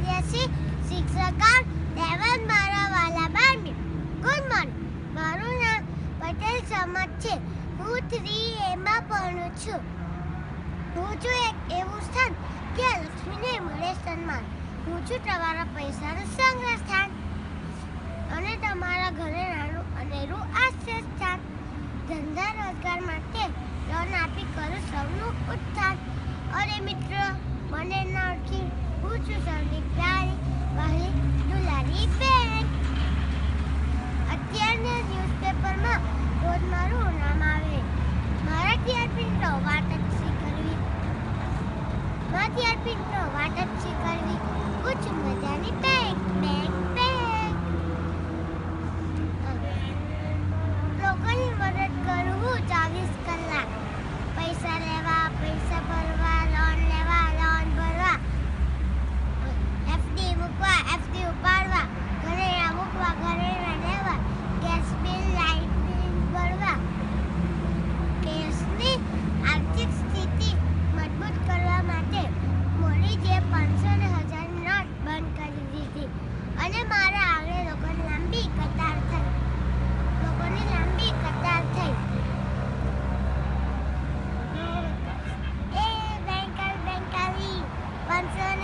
વિદ્યાર્થી શિક્ષકા દેવન મારા વાલા બાળમિ. Good morning. મારું નામ પટેલ સમત છે. હું 3A માં ભણું છું. હું છું એક એવું સ્થાન જ્યાં લક્ષ્મીને મળે સન્માન. હું છું તમારા પૈસાનું સંગ્રહ સ્થાન અને તમારા ઘરે નાનું અનેરું આશ્રય સ્થાન. ધંધા રોજગાર માટે લોન આપી કરું સૌનું ઉત્થાન. અરે મિત્ર, મને ના ઓળખી, હું છું સૌની પ્યારી વહાલી દુલારી બેન. અત્યારના ન્યૂઝપેપરમાં રોજ મારું નામ આવે. મારા ટીઆરપીનો વાત જ કરવી, હું છું મજાની બેંક બેંક બેંક. લોકોની મદદ કરું હું 24 કલાક. પૈસા લેવા, પૈસા ભરવા, લોન લેવા, લોન ભરવા, એફડી મૂકવા, એફડી ઉપાડવા, ઘરે મૂકવા, ઘરે લેવા, ગેસ બિલ, લાઇટ બિલ ભરવા. દેશની આર્થિક સ્થિતિ મજબૂત કરવા માટે મોદીજીએ 500 ને 1000 નોટ બંધ કરી દીધી અને મારા આગળ લોકોની લાંબી કતાર થઈ. એ બેંક આવી 500